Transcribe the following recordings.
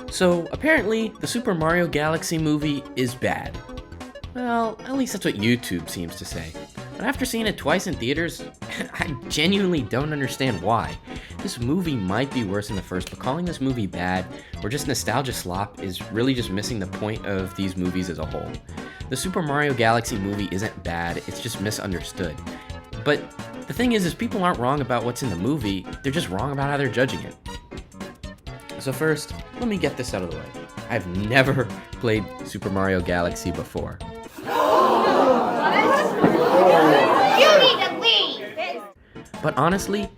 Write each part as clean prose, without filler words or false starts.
So, apparently, the Super Mario Galaxy movie is bad. Well, at least that's what YouTube seems to say. But after seeing it twice in theaters, I genuinely don't understand why. This movie might be worse than the first, but calling this movie bad or just nostalgia slop is really just missing the point of these movies as a whole. The Super Mario Galaxy movie isn't bad, it's just misunderstood. But the thing is people aren't wrong about what's in the movie, they're just wrong about how they're judging it. So first, let me get this out of the way. I've never played Super Mario Galaxy before. You need to leave! But honestly,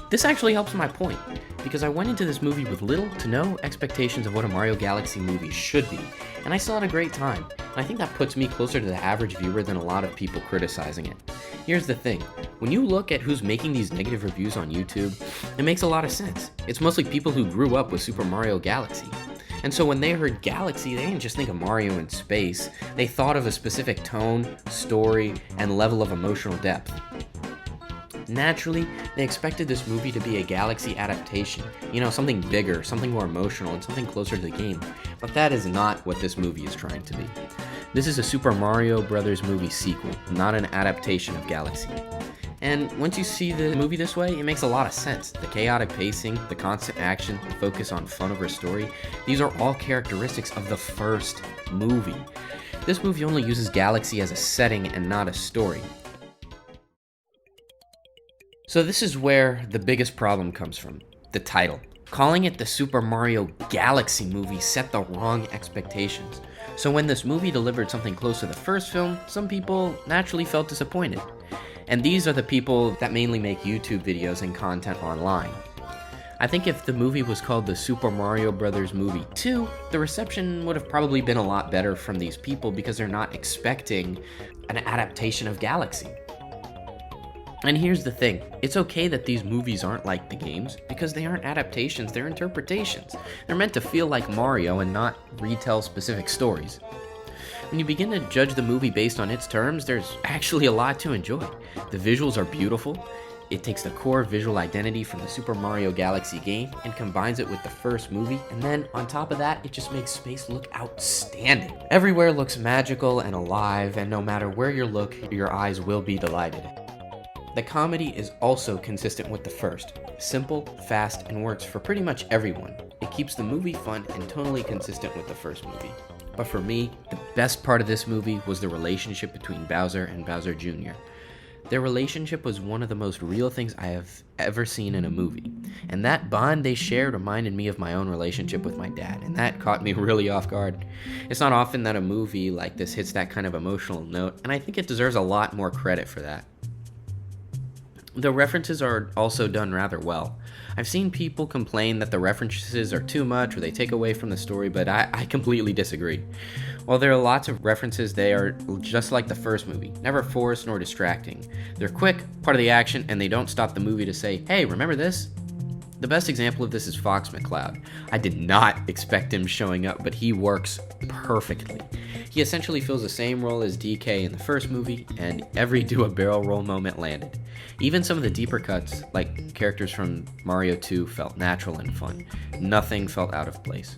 this actually helps my point, because I went into this movie with little to no expectations of what a Mario Galaxy movie should be, and I still had a great time. And I think that puts me closer to the average viewer than a lot of people criticizing it. Here's the thing, when you look at who's making these negative reviews on YouTube, it makes a lot of sense. It's mostly people who grew up with Super Mario Galaxy. And so when they heard Galaxy, they didn't just think of Mario in space, they thought of a specific tone, story, and level of emotional depth. Naturally, they expected this movie to be a Galaxy adaptation, something bigger, something more emotional, and something closer to the game, but that is not what this movie is trying to be. This is a Super Mario Bros. Movie sequel, not an adaptation of Galaxy. And once you see the movie this way, it makes a lot of sense. The chaotic pacing, the constant action, the focus on fun over story, these are all characteristics of the first movie. This movie only uses Galaxy as a setting and not a story. So this is where the biggest problem comes from, the title. Calling it the Super Mario Galaxy movie set the wrong expectations. So when this movie delivered something close to the first film, some people naturally felt disappointed. And these are the people that mainly make YouTube videos and content online. I think if the movie was called the Super Mario Bros. Movie 2, the reception would have probably been a lot better from these people because they're not expecting an adaptation of Galaxy. And here's the thing, it's okay that these movies aren't like the games, because they aren't adaptations, they're interpretations. They're meant to feel like Mario and not retell specific stories. When you begin to judge the movie based on its terms, there's actually a lot to enjoy. The visuals are beautiful, it takes the core visual identity from the Super Mario Galaxy game and combines it with the first movie, and then on top of that, it just makes space look outstanding. Everywhere looks magical and alive, and no matter where you look, your eyes will be delighted. The comedy is also consistent with the first. Simple, fast, and works for pretty much everyone. It keeps the movie fun and totally consistent with the first movie. But for me, the best part of this movie was the relationship between Bowser and Bowser Jr. Their relationship was one of the most real things I have ever seen in a movie. And that bond they shared reminded me of my own relationship with my dad, and that caught me really off guard. It's not often that a movie like this hits that kind of emotional note, and I think it deserves a lot more credit for that. The references are also done rather well. I've seen people complain that the references are too much or they take away from the story, but I completely disagree. While there are lots of references, they are just like the first movie, never forced nor distracting. They're quick, part of the action, and they don't stop the movie to say, hey, remember this? The best example of this is Fox McCloud. I did not expect him showing up, but he works perfectly. He essentially fills the same role as DK in the first movie, and every do-a-barrel roll moment landed. Even some of the deeper cuts, like characters from Mario 2, felt natural and fun. Nothing felt out of place.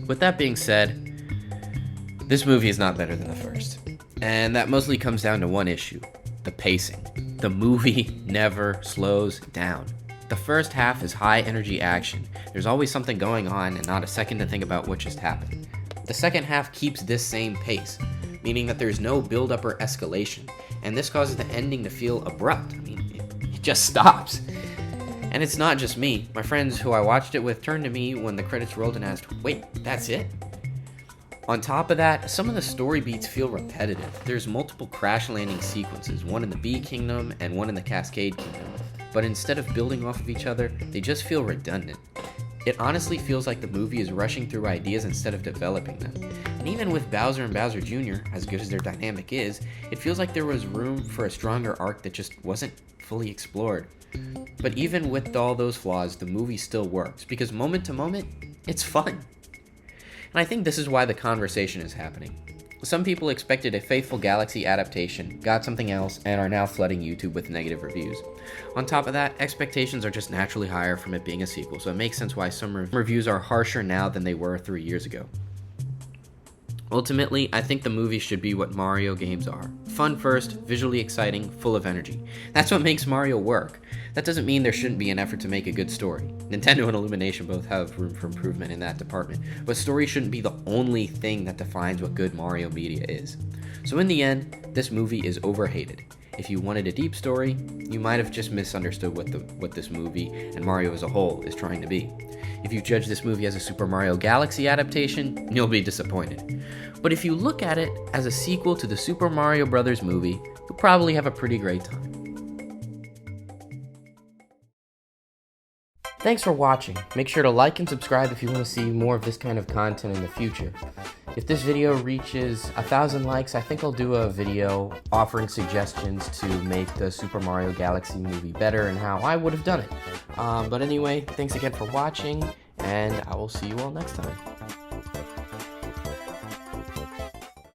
With that being said, this movie is not better than the first. And that mostly comes down to one issue, the pacing. The movie never slows down. The first half is high energy action. There's always something going on and not a second to think about what just happened. The second half keeps this same pace, meaning that there's no build-up or escalation, and this causes the ending to feel abrupt. It just stops. And it's not just me. My friends who I watched it with turned to me when the credits rolled and asked, wait, that's it? On top of that, some of the story beats feel repetitive. There's multiple crash landing sequences, one in the Bee Kingdom and one in the Cascade Kingdom. But instead of building off of each other, they just feel redundant. It honestly feels like the movie is rushing through ideas instead of developing them. And even with Bowser and Bowser Jr., as good as their dynamic is, it feels like there was room for a stronger arc that just wasn't fully explored. But even with all those flaws, the movie still works, because moment to moment, it's fun. And I think this is why the conversation is happening. Some people expected a faithful Galaxy adaptation, got something else, and are now flooding YouTube with negative reviews. On top of that, expectations are just naturally higher from it being a sequel, so it makes sense why some reviews are harsher now than they were 3 years ago. Ultimately, I think the movie should be what Mario games are. Fun first, visually exciting, full of energy. That's what makes Mario work. That doesn't mean there shouldn't be an effort to make a good story. Nintendo and Illumination both have room for improvement in that department, but story shouldn't be the only thing that defines what good Mario media is. So in the end, this movie is overhated. If you wanted a deep story, you might have just misunderstood what this movie and Mario as a whole is trying to be. If you judge this movie as a Super Mario Galaxy adaptation, you'll be disappointed. But if you look at it as a sequel to the Super Mario Bros. Movie, you'll probably have a pretty great time. Thanks for watching. Make sure to like and subscribe if you want to see more of this kind of content in the future. If this video reaches 1,000 likes, I think I'll do a video offering suggestions to make the Super Mario Galaxy movie better and how I would have done it. But anyway, thanks again for watching, and I will see you all next time.